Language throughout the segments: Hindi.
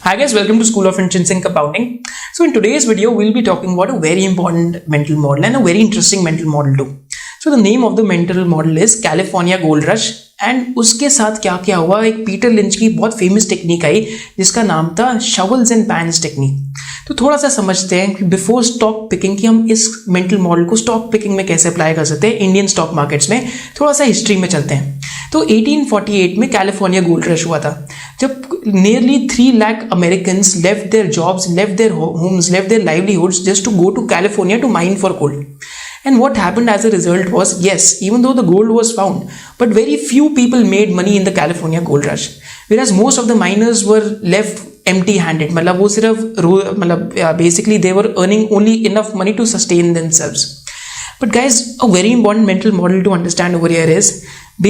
Hi guys, welcome to School of Intrinsic Compounding. So in today's video, we'll be talking about a very important mental model and a very interesting mental model too. So the name of the mental model is California Gold Rush and उसके साथ क्या क्या हुआ, एक पीटर लिंच की बहुत फेमस टेक्निक आई जिसका नाम था शवल्स एंड पैन्स टेक्निक. तो थोड़ा सा समझते हैं कि बिफोर स्टॉक पिकिंग कि हम इस मेंटल मॉडल को स्टॉक पिकिंग में कैसे अप्लाई कर सकते हैं इंडियन स्टॉक मार्केट्स में. थोड़ा सा हिस्ट्री में चलते हैं. तो 1848 में कैलिफोर्निया गोल्ड रश हुआ था जब nearly 3 lakh Americans left their jobs, left their homes, left their livelihoods just to go to California to mine for gold. And what happened as a result was, yes, even though the gold was found, but very few people made money in the California gold rush. Whereas most of the miners were left empty-handed. मतलब वो सिर्फ basically they were earning only enough money to sustain themselves. But guys, a very important mental model to understand over here is,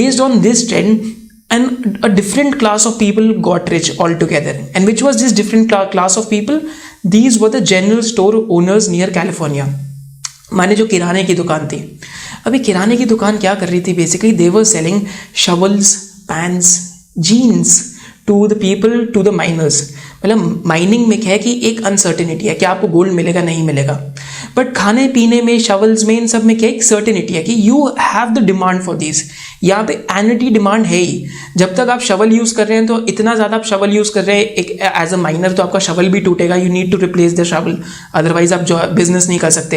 based on this trend, and a different class of people got rich altogether. And which was this different class of people? These were the general store owners near California. माने जो किराने की दुकान थी. अभी किराने की दुकान क्या कर रही थी? Basically they were selling shovels, pans, jeans to the people, to the miners. मतलब माइनिंग में क्या है कि एक अनसर्टेनिटी है कि आपको गोल्ड मिलेगा नहीं मिलेगा. बट खाने पीने में, शवल्स में, इन सब में क्या एक सर्टेनिटी है कि you have the demand for this. यहाँ पे एनुटी डिमांड है ही. जब तक आप शवल यूज़ कर रहे हैं तो इतना ज़्यादा आप शवल यूज़ कर रहे हैं एक एज अ माइनर तो आपका शवल भी टूटेगा. You need to replace the shovel, otherwise आप जो बिजनेस नहीं कर सकते.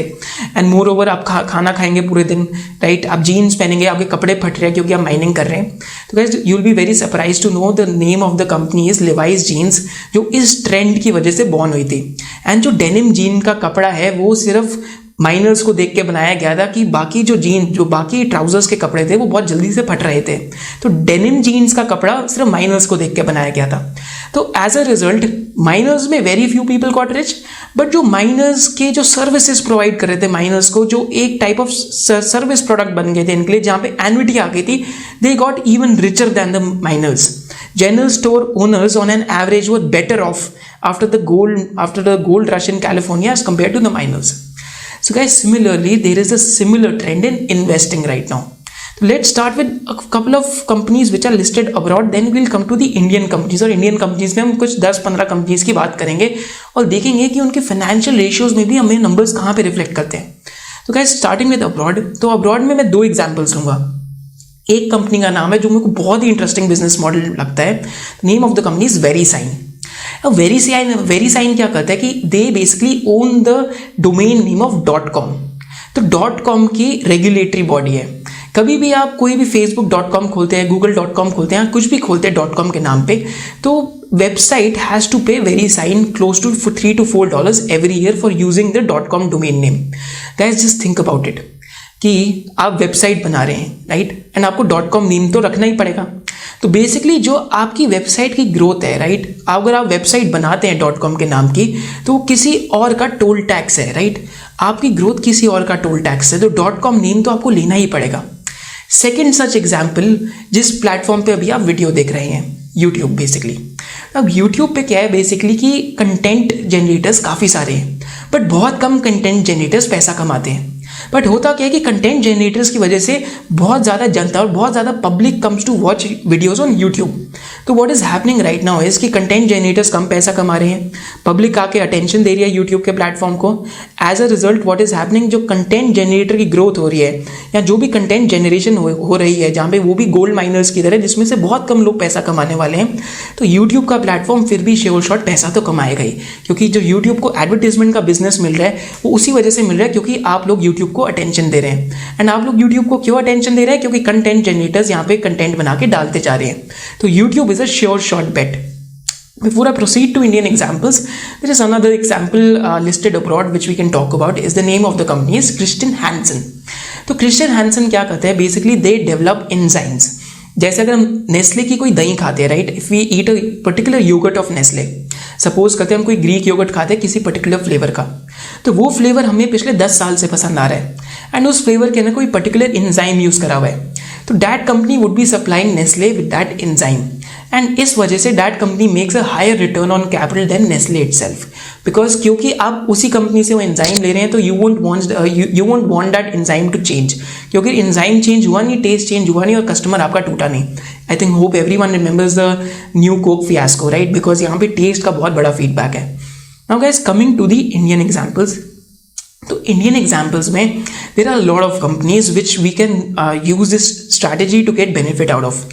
एंड मोर ओवर आप खाना खाएंगे पूरे दिन, राइट. आप जीन्स पहनेंगे, आपके कपड़े फट रहे हैं क्योंकि आप माइनिंग कर रहे हैं. तो guys you will be very surprise to know the name of the company is Levi's jeans, जो इस ट्रेंड की वजह से बॉर्न हुई थी. एंड जो डेनिम जीन का कपड़ा है वो सिर्फ माइनर्स को देख के बनाया गया था कि बाकी जो बाकी ट्राउजर्स के कपड़े थे वो बहुत जल्दी से फट रहे थे. तो डेनिम जीन्स का कपड़ा सिर्फ माइनर्स को देख के बनाया गया था. तो एज अ रिजल्ट माइनर्स में very few people got rich. But जो माइनर्स के जो सर्विसेज प्रोवाइड कर रहे थे माइनर्स को, जो एक टाइप ऑफ सर्विस प्रोडक्ट बन गए थे इनके लिए, जहाँ पे एन्युटी आ गई थी, they got even richer than the miners. General store owners on an average were better off after the gold rush in California as compared to the miners. So guys, similarly there is a similar trend in investing right now. So let's start with a couple of companies which are listed abroad, then we'll come to the Indian companies. और Indian companies में हम कुछ 10-15 companies की बात करेंगे और देखेंगे कि उनके financial ratios में भी हमें numbers कहाँ पे reflect करते हैं. तो guys starting with abroad, तो abroad में मैं 2 examples लूँगा. एक कंपनी का नाम है जो मेरे को बहुत ही इंटरेस्टिंग बिजनेस मॉडल लगता है. Name of the company is VeriSign. VeriSign क्या करता है कि they basically own the domain name of .com. तो .com की रेगुलेटरी बॉडी है. कभी भी आप कोई भी facebook.com खोलते हैं, google.com खोलते हैं, कुछ भी खोलते हैं .com के नाम पे, तो website has to pay VeriSign close to $3 to $4 every year for using the .com domain name. Guys just think about it कि आप वेबसाइट बना रहे हैं, राइट, एंड आपको .com नेम तो रखना ही पड़ेगा. तो बेसिकली जो आपकी वेबसाइट की ग्रोथ है, राइट, अगर आप वेबसाइट बनाते हैं .com के नाम की, तो किसी और का टोल टैक्स है, राइट. आपकी ग्रोथ किसी और का टोल टैक्स है, तो .com नेम तो आपको लेना ही पड़ेगा. सेकेंड सच एग्जाम्पल, जिस प्लेटफॉर्म पे अभी आप वीडियो देख रहे हैं, यूट्यूब. बेसिकली अब यूट्यूब पे क्या है बेसिकली कि कंटेंट जनरेटर्स काफ़ी सारे हैं, बट बहुत कम कंटेंट जनरेटर्स पैसा कमाते हैं. बट होता क्या है कि कंटेंट जनरेटर्स की वजह से बहुत ज़्यादा जनता और बहुत ज़्यादा public comes to watch videos on YouTube. तो what is happening right now is कि कंटेंट जनरेटर्स कम पैसा कमा रहे हैं, पब्लिक आके अटेंशन दे रही है यूट्यूब के प्लेटफॉर्म को. As a result what is happening, जो कंटेंट जनरेटर की ग्रोथ हो रही है या जो भी कंटेंट जनरेशन हो रही है, जहाँ पे वो भी गोल्ड माइनर्स की तरह, जिसमें से बहुत कम लोग पैसा कमाने वाले हैं, तो यूट्यूब का प्लेटफॉर्म फिर भी श्योर शॉट पैसा तो कमाएगा ही. क्योंकि जो यूट्यूब को एडवर्टीजमेंट का बिजनेस मिल रहा है वो उसी वजह से मिल रहा है क्योंकि आप लोग यूट्यूब को अटेंशन दे रहे हैं. एंड आप लोग यूट्यूब को क्यों अटेंशन दे रहे हैं? क्योंकि कंटेंट जनरेटर्स यहाँ पे कंटेंट बना के डालते जा रहे हैं. तो YouTube is a sure shot bet. Before I proceed to Indian examples, there is another example listed abroad which we can talk about. Is the name of the company is Chr. Hansen. तो Chr. Hansen क्या करते हैं? Basically they develop enzymes. जैसे अगर हम नेस्ले की कोई दही खाते हैं, right, if we eat a particular yoghurt of Nestle, suppose करते हैं हम कोई ग्रीक योगर्ट खाते हैं किसी पर्टिकुलर फ्लेवर का, तो वो फ्लेवर हमें पिछले 10 साल से पसंद आ रहा है एंड उस फ्लेवर के अंदर कोई पर्टिकुलर एंजाइम यूज़ करा हुआ है. तो that company would be supplying Nestle with that enzyme. And इस वजह से that company makes a higher return on capital than Nestle itself, because क्योंकि आप उसी कंपनी से वो एंजाइम ले रहे हैं तो you won't want that enzyme to change, क्योंकि एंजाइम चेंज हुआ नहीं, टेस्ट चेंज हुआ नहीं और कस्टमर आपका टूटा नहीं. I think hope everyone remembers the new Coke fiasco, right, because यहाँ पे टेस्ट का बहुत बड़ा फीडबैक है. Now guys, coming to the Indian examples, तो इंडियन एग्जाम्पल्स में there are lot of companies which we can use this strategy to get benefit out of.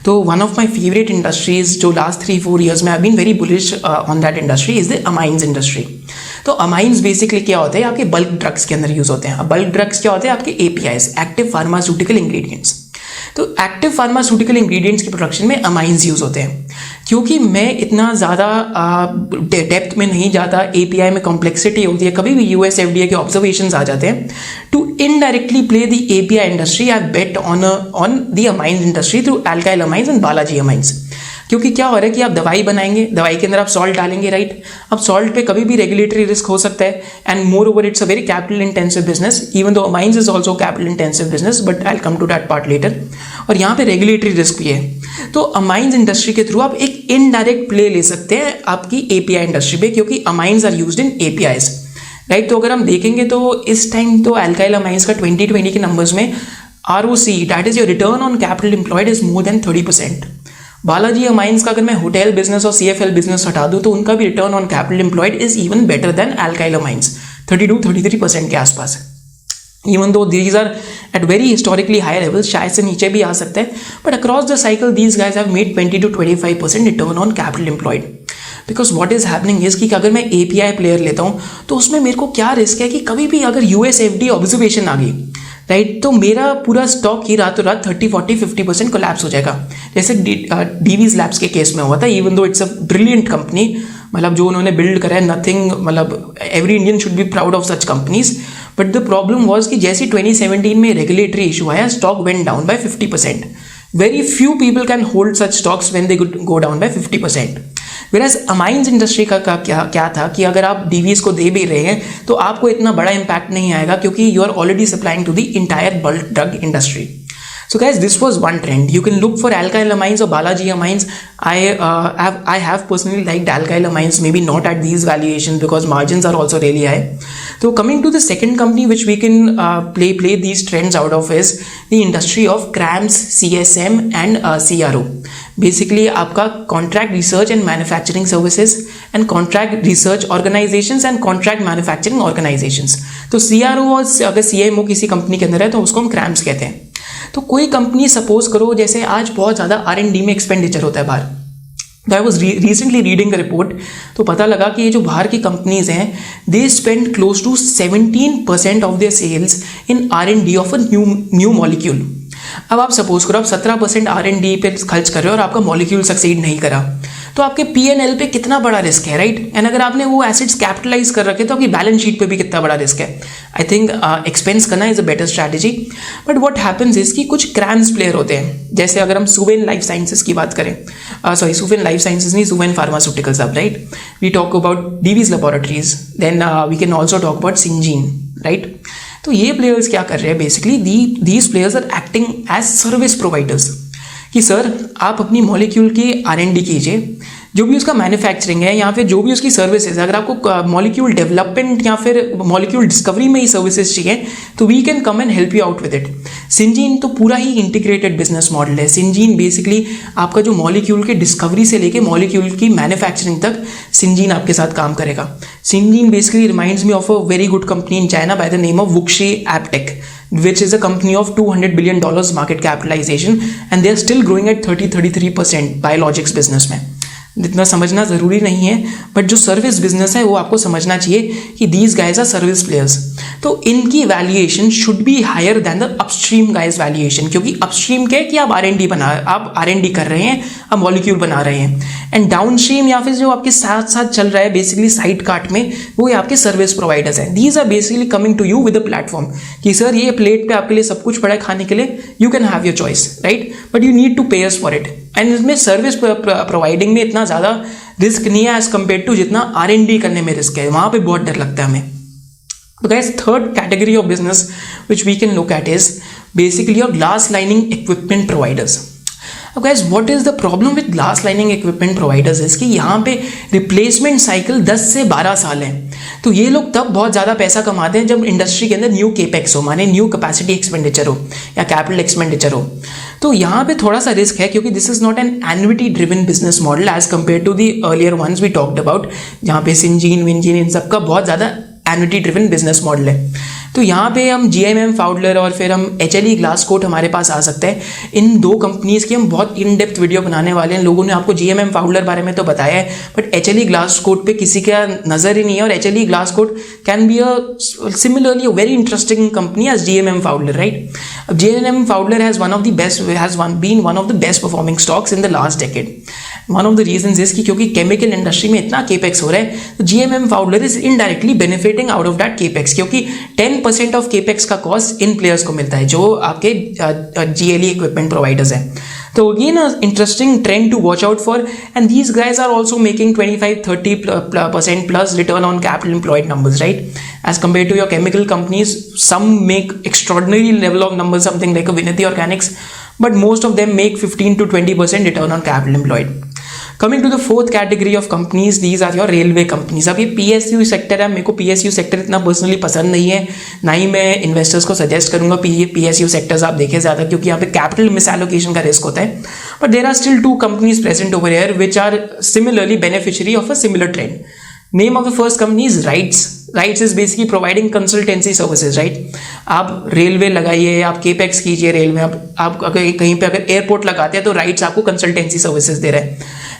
तो one of my favourite industries जो लास्ट 3-4 ईयर्स में I been very bullish on that industry is the amines industry. तो अमाइंस बेसिकली क्या होते हैं, आपके बल्क ड्रग्स के अंदर यूज होते हैं. बल्क ड्रग्स क्या होते हैं, आपके APIs, एक्टिव फार्मास्यूटिकल इंग्रेडिएंट्स. तो एक्टिव फार्मास्यूटिकल इंग्रेडिएंट्स की प्रोडक्शन में अमाइंस यूज होते हैं. क्योंकि मैं इतना ज़्यादा डेप्थ में नहीं जाता, API में कॉम्प्लेक्सिटी होती है, कभी भी US FDA के ऑब्जर्वेशंस आ जाते हैं. To indirectly play the API industry I bet on the amines industry through Alkyl Amines and Balaji Amines. क्योंकि क्या हो रहा है कि आप दवाई बनाएंगे, दवाई के अंदर आप सॉल्ट डालेंगे, राइट. अब सॉल्ट पे कभी भी रेगुलेटरी रिस्क हो सकता है and more over it's a very capital intensive business, even though amines is also capital intensive business, but I will come to that part later. और यहाँ पे रेगुलेटरी रिस्क भी है. तो अमाइंस इंडस्ट्री के थ्रू आप एक इनडायरेक्ट प्ले ले सकते हैं आपकी API इंडस्ट्री पे, क्योंकि amines are used in APIs, right. तो अगर हम देखेंगे तो इस टाइम तो अल्काइल अमाइंस का 2020 के नंबर्स में ROC, that is your return on capital employed, is more than 30%. Balaji amines का अगर मैं होटल बिजनेस और CFL बिजनेस हटा दूं तो उनका भी return on capital employed is even better than alkyl amines, 32-33% के आसपास. Even though these are at very historically high level, शायद से नीचे भी आ सकते हैं, but across the cycle these guys have made 20-25% return on capital employed. Because what is happening is कि अगर मैं API प्लेयर लेता हूँ तो उसमें मेरे को क्या रिस्क है कि कभी भी अगर US FDA ऑब्जर्वेशन आ गई, राइट, तो मेरा पूरा स्टॉक ही रातों रात 30-40-50% कोलैप्स हो जाएगा, जैसे Divi's Labs के केस में हुआ था. Even though it's a brilliant company, मतलब जो उन्होंने बिल्ड करा है, नथिंग, मतलब every Indian should be proud of such companies. But the problem was कि जैसे 2017 में रेगुलेटरी इशू आया, stock went down by 50%. Very few people can hold such stocks when they go down by 50%. Whereas amines industry का क्या था कि अगर आप DVs को दे भी रहे हैं तो आपको इतना बड़ा इम्पैक्ट नहीं आएगा, क्योंकि you are already supplying to the entire bulk drug industry. So guys, this was one trend. You can look for alkyl amines or Balaji amines. I have personally liked alkyl amines, maybe not at these valuations because margins are also really high. So coming to the second company which we can play these trends out of is the industry of CRAMS, CSM and CRO. Basically आपका contract research and manufacturing services and contract research organizations and contract manufacturing organizations. तो CRO और अगर CMO किसी कंपनी के अंदर है तो उसको हम CRAMS कहते हैं. तो कोई कंपनी सपोज करो, जैसे आज बहुत ज़्यादा R&D में एक्सपेंडिचर होता है बाहर. तो I was recently reading the report, तो पता लगा कि ये जो बाहर की कंपनीज हैं, they spend close to 17% of their sales in R&D of a new molecule. अब आप सपोज करो आप 17% R&D पे खर्च कर रहे हो और आपका मॉलिक्यूल सक्सीड नहीं करा, तो आपके P&L पे कितना बड़ा रिस्क है, राइट. एंड अगर आपने वो एसेट्स कैपिटलाइज कर रखे तो आपकी बैलेंस शीट पे भी कितना बड़ा रिस्क है. आई थिंक एक्सपेंस करना is a better strategy. But what happens is कि कुछ क्रैम्स प्लेयर होते हैं, जैसे अगर हम सुवेन लाइफ साइंसेस की बात करें, सुवेन लाइफ साइंसेस नहीं, सुवेन फार्मास्यूटिकल्स अब, right. We talk about Divi's laboratories, then we can also talk about Syngene, right. तो ये प्लेयर्स क्या कर रहे हैं, basically these players are acting as service providers, कि सर आप अपनी मॉलिक्यूल की R&D कीजिए, जो भी उसका मैन्युफैक्चरिंग है या फिर जो भी उसकी सर्विसेज, अगर आपको मॉलिक्यूल डेवलपमेंट या फिर मॉलिक्यूल डिस्कवरी में ही सर्विसेज चाहिए तो we can come and help you out with it. Syngene तो पूरा ही इंटीग्रेटेड बिजनेस मॉडल है. Syngene बेसिकली आपका जो मॉलिक्यूल के डिस्कवरी से लेके मॉलिक्यूल की मैन्युफैक्चरिंग तक Syngene आपके साथ काम करेगा. Syngene basically reminds me of a very good company in China by the name of WuXi AppTec, which is a company of $200 billion market capitalization, and they are still growing at 30-33% biologics business में. जितना समझना ज़रूरी नहीं है, बट जो सर्विस बिजनेस है वो आपको समझना चाहिए कि these guys are service players. तो इनकी valuation should be higher than the upstream guys valuation, क्योंकि अपस्ट्रीम क्या है कि आप R&D कर रहे हैं, आप मॉलिक्यूल बना रहे हैं. एंड डाउनस्ट्रीम या फिर जो आपके साथ साथ चल रहा है बेसिकली साइड कार्ट में, वो आपके सर्विस प्रोवाइडर्स हैं. These are basically coming to you with a platform कि सर ये प्लेट पे आपके लिए सब कुछ पड़ा है खाने के लिए, you can have your choice, right, but you need to pay us for it. And इसमें सर्विस प्रोवाइडिंग में इतना ज़्यादा रिस्क नहीं है एज कम्पेयर टू जितना R&D करने में रिस्क है, वहाँ पे बहुत डर लगता है हमें. तो guys, third category of business which we can look at is basically your glass lining equipment providers. अब guys what is the problem with glass lining equipment providers is कि यहाँ पे रिप्लेसमेंट साइकिल 10 से 12 साल है। तो ये लोग तब बहुत ज़्यादा पैसा कमाते हैं जब इंडस्ट्री के अंदर न्यू केपेक्स हो, माने न्यू कैपेसिटी एक्सपेंडिचर हो या कैपिटल एक्सपेंडिचर हो। तो यहाँ पे थोड़ा सा रिस्क है क्योंकि this is not an annuity driven business model as compare to the earlier ones we talked about, जहाँ पे सिंजीन विंजीन इन सबका बहुत ज़्यादा एन्युटी ड्रिवन बिजनेस मॉडल है। तो यहाँ पे हम GMM फाउडलर और फिर हम HLE ग्लासकोट हमारे पास आ सकते हैं। इन दो कंपनीज़ की हम बहुत इन डेप्थ वीडियो बनाने वाले हैं। लोगों ने आपको GMM फाउडलर बारे में तो बताया है, बट HLE ग्लासकोट पे किसी का नज़र ही नहीं है। और HLE Glascoat can be a similarly very interesting company as GMM Pfaudler, right. अब GMM Pfaudler has been one of the best performing stocks in the last decade. One of the reasons is कि क्योंकि केमिकल इंडस्ट्री में इतना केपेक्स हो रहा है, तो GMM Pfaudler is indirectly benefiting out of that capex, क्योंकि 10% ऑफ केपेक्स का कॉस्ट इन प्लेयर्स को मिलता है जो आपके GLE इक्विपमेंट प्रोवाइडर्स हैं। तो again interesting trend to watch out for, and these guys are also making 25-30% plus return on capital employed numbers, right? As compared to your chemical companies, some make extraordinary level of numbers, something like a Vinati Organics, but most of them make 15 to 20% return on capital employed. Coming to the fourth category of companies, these are your railway companies. अब ये PSU सेक्टर है, मेरे को PSU सेक्टर इतना पर्सनली पसंद नहीं है, ना ही मैं इन्वेस्टर्स को सजेस्ट करूंगा PSU सेक्टर्स आप देखें ज़्यादा, क्योंकि यहाँ पे कैपिटल मिस एलोकेशन का रिस्क होता है। But there are still 2 companies present over here which are similarly beneficiary of a similar trend. Name of the first company is RITES. RITES is basically providing consultancy services, right. आप रेलवे लगाइए, आप केपेक्स कीजिए रेलवे, आप अगर कहीं पे अगर एयरपोर्ट लगाते हैं तो राइट्स आपको कंसल्टेंसी सर्विसेज दे रहे हैं।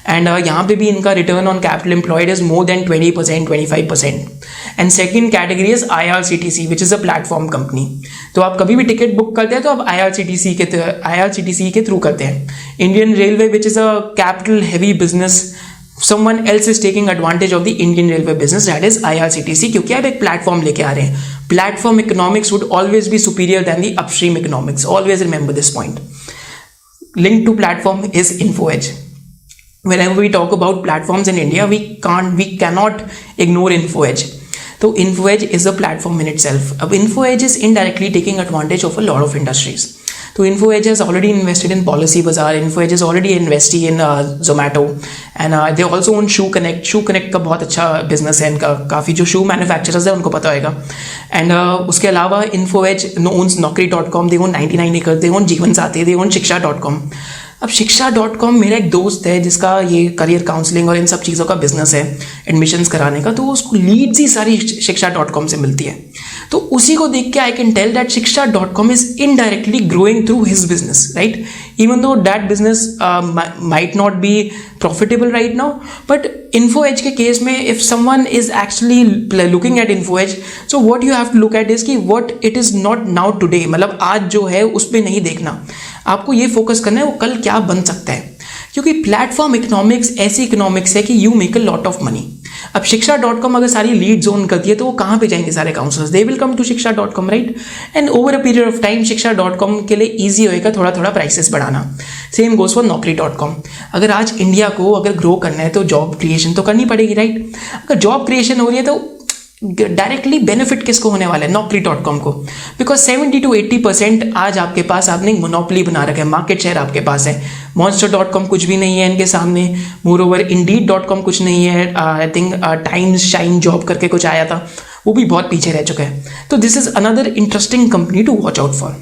एंड यहाँ पे भी इनका return on capital employed is more then 20%, 25%। And second category is IRCTC which is a platform company. तो आप कभी भी टिकट बुक करते हैं तो आप IRCTC के थ्रू करते हैं। Indian railway which is a capital heavy business, someone else is taking advantage of the Indian railway business, that is IRCTC, क्योंकि आप एक प्लेटफॉर्म लेके आ रहे हैं। Platform economics would always be superior than the upstream economics. Always remember this point. Linked to platform is InfoEdge. Whenever we talk about platforms in India, we cannot ignore InfoEdge. So InfoEdge is a platform in itself. अब InfoEdge is indirectly taking advantage of a lot of industries. तो InfoEdge has already invested in Policy Bazaar. InfoEdge is already investing in Zomato, and they also own Shoe Connect. Shoe Connect का बहुत अच्छा बिजनेस है इनका, काफ़ी जो शू मैन्युफैक्चरर्स है उनको पता होगा। एंड उसके अलावा InfoEdge owns Naukri.com, they own 99 acres, they own जीवन साथी, they own Shiksha.com. अब Shiksha.com मेरा एक दोस्त है जिसका ये करियर काउंसलिंग और इन सब चीज़ों का बिजनेस है, एडमिशन्स कराने का, तो उसको लीड्स ही सारी Shiksha.com से मिलती है। तो उसी को देख के I can tell that Shiksha.com is indirectly growing through his business, right. Even though that business might not be profitable right now, but InfoEdge के केस में if someone is actually looking at InfoEdge, so what you have to look at is कि what it is not now today, मतलब आज जो है उस पर नहीं देखना, आपको ये फोकस करना है वो कल क्या बन सकता है। क्योंकि प्लेटफॉर्म इकोनॉमिक्स ऐसी इकोनॉमिक्स है कि you make a lot of money. अब Shiksha.com अगर सारी लीड जोन करती है तो वो कहाँ पे जाएंगे सारे counsellors, they will come to Shiksha.com, right. And over a period of time Shiksha.com के लिए ईजी होएगा थोड़ा थोड़ा प्राइसेस बढ़ाना। Same goes for Naukri.com। अगर आज इंडिया को अगर ग्रो करना है तो जॉब क्रिएशन तो करनी पड़ेगी, राइट। अगर जॉब क्रिएशन हो रही है तो डायरेक्टली बेनिफिट किसको होने वाला है, Naukri.com को, बिकॉज 70 to 80% आज आपके पास आपने मोनोपोली बना रखा है, मार्केट शेयर आपके पास है। Monster.com कुछ भी नहीं है इनके सामने, मोर ओवर Indeed.com कुछ नहीं है, I think times shine job करके कुछ आया था, वो भी बहुत पीछे रह चुका है। तो this is another interesting company to watch out for.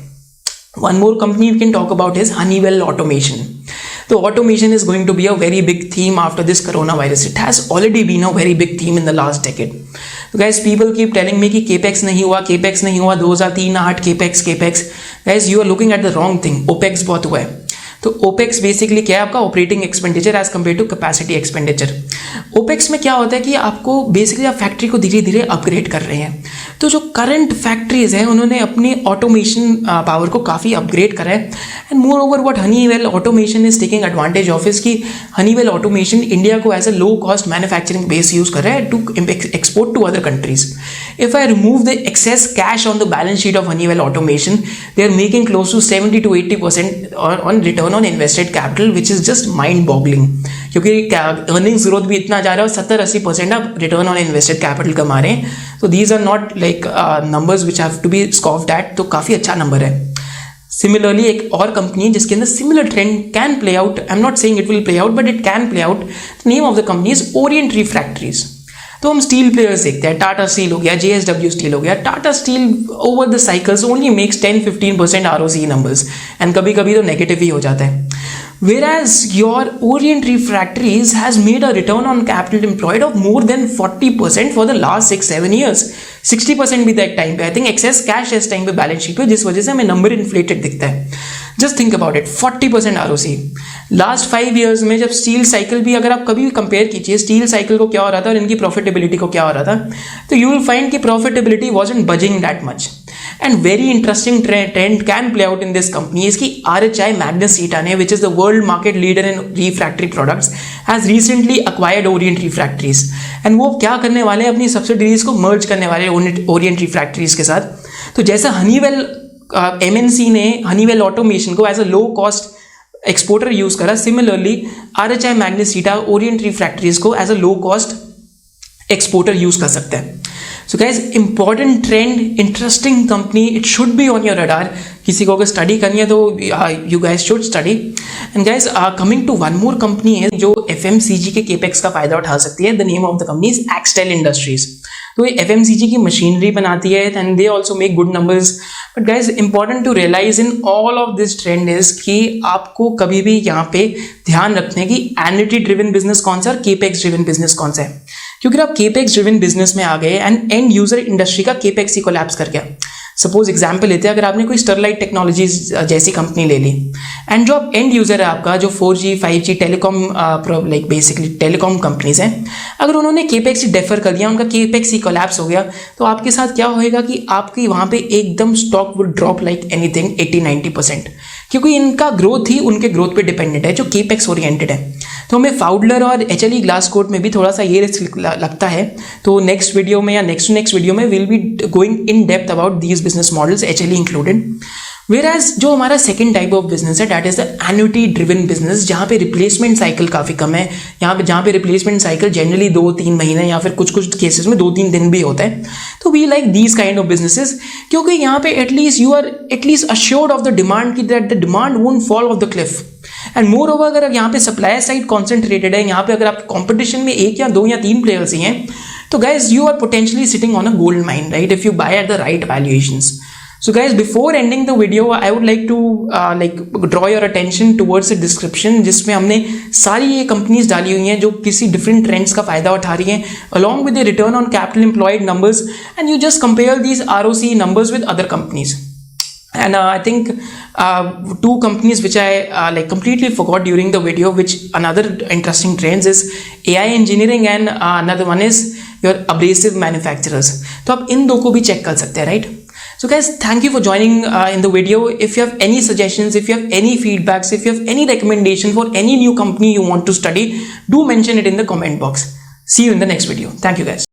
One more company we can talk about is Honeywell Automation. So automation is going to be a very big theme after this coronavirus. It has already been a very big theme in the last decade. So guys, people keep telling me कि capex नहीं हुआ, 2003-8 capex. Guys, you are looking at the wrong thing. OPEX बहुत हुआ है। तो OPEX बेसिकली क्या है, आपका operating expenditure as compare to capacity expenditure. OPEX में क्या होता है कि आपको बेसिकली आप फैक्ट्री को धीरे धीरे अपग्रेड कर रहे हैं। तो जो करंट फैक्ट्रीज हैं उन्होंने अपनी ऑटोमेशन पावर को काफ़ी अपग्रेड करा है। And more over what Honeywell automation is taking advantage of is कि हनीवेल ऑटोमेशन इंडिया को as a low cost manufacturing base use कर रहा है to export to other countries. If I remove the excess cash on the balance sheet of Honeywell automation, they are making close to 70 to 80% on return on invested capital, which is just mind boggling. क्योंकि अर्निंग्स ग्रोथ भी इतना जा रहा है और 70-80% आप रिटर्न ऑन इन्वेस्टेड कैपिटल कमा रहे हैं। तो these are not like numbers which have to be scoffed at, तो काफ़ी अच्छा नंबर है। सिमिलरली एक और कंपनी है जिसके अंदर similar trend can play out, I am not saying it will play out but it can play out. Name of the company is Orient refractories. तो हम स्टील प्लेयर्स देखते हैं, टाटा स्टील हो गया, JSW स्टील हो गया. Tata steel over the cycles only makes 10-15% ROCE numbers and कभी कभी तो नेगेटिव ही हो जाता है. Whereas your Orient Refractories has made a return on capital employed of more than 40% for the last 6-7 years. 60% भी था एक टाइम पे. आई थिंक एक्सेस कैश इस टाइम पे बैलेंस शीट पे, जिस वजह से हमें नंबर इन्फ्लेटेड दिखता है. Just think about it, 40% ROCE last 5 years में. जब स्टील साइकिल भी अगर आप कभी भी कंपेयर कीजिए स्टील साइकिल को क्या हो रहा था और इनकी प्रॉफिटेबिलिटी को क्या हो रहा था, तो यू विल फाइंड कि profitability wasn't buzzing that much. And very interesting trend can play out in this company. इसकी RHI Magnus Sitta ने, which is the world market leader in refractory products, has recently acquired Orient Refractories. And वो क्या करने वाले हैं, अपनी सब्सिडरीज को मर्ज करने वाले Orient Refractories के साथ. तो जैसा हनीवेल MNC ने हनीवेल ऑटोमेशन को as a low cost exporter use करा, similarly RHI Magnus Sitta Orient Refractories को as a low cost exporter use कर सकते हैं. So guys, important trend, interesting company, it should be on your radar. किसी को अगर स्टडी करनी है तो you guys should study. And guys, coming to one more company है जो FMCG के capex का फायदा उठा सकती है. The name of the company is Axtel Industries. तो ये FMCG की मशीनरी बनाती है and they also make good numbers. But guys, important to realize in all of this trend is कि आपको कभी भी यहाँ पे ध्यान रखने की annuity driven business कौन सा और capex driven business कौन सा है. क्योंकि आप केपेक्स ड्रिवन बिजनेस में आ गए एंड एंड यूजर इंडस्ट्री का केपेक्स ही कोलैप्स कर गया. सपोज एग्जांपल लेते हैं, अगर आपने कोई स्टरलाइट टेक्नोलॉजीज जैसी कंपनी ले ली एंड जो आप एंड यूजर है आपका, जो 4G 5G telecom like basically telecom companies हैं, अगर उन्होंने केपेक्स ही डेफर कर दिया, उनका केपेक्स ही कोलैप्स हो गया, तो आपके साथ क्या होएगा कि आपकी वहाँ पे एकदम stock would drop like anything 80-90%, क्योंकि इनका ग्रोथ ही उनके ग्रोथ पे डिपेंडेंट है जो केपेक्स ओरिएंटेड है. तो हमें फाउडलर और HLE ग्लासकोट में भी थोड़ा सा ये रिस्क लगता है. तो नेक्स्ट वीडियो में या नेक्स्ट वीडियो में will be going in depth about these business models, HLE included. Whereas जो हमारा सेकंड टाइप ऑफ बिजनेस है, that is the annuity driven business, जहाँ पे रिप्लेसमेंट साइकिल काफ़ी कम है. जहाँ पे रिप्लेसमेंट साइकिल जनरली 2-3 महीने या फिर कुछ केसेस में 2-3 दिन भी होता है. तो we like these kind of businesses, क्योंकि यहाँ पे at least you are at least assured of the demand की that the demand won't fall off the cliff. And more over अगर यहाँ पे सप्लायर साइड कॉन्सेंट्रेटेड है, यहाँ पे अगर आप कॉम्पिटिशन में 1 या 2 या 3 प्लेयर्स ही हैं, तो guys you are potentially sitting on a gold mine, right, if you buy at the right valuations. So guys, before ending the video, I would like to draw your attention towards the description, जिसमें हमने सारी ये कंपनीज डाली हुई हैं जो किसी डिफरेंट ट्रेंड्स का फायदा उठा रही हैं, along with the return on capital employed numbers, and you just compare these ROCE numbers with other companies. And I think 2 companies which I completely forgot during the video, which another interesting trends is AI engineering and another one is your abrasive manufacturers. तो आप इन 2 को भी चेक कर सकते हैं, right? So guys, thank you for joining in the video. If you have any suggestions, if you have any feedbacks, if you have any recommendation for any new company you want to study, do mention it in the comment box. See you in the next video. Thank you guys.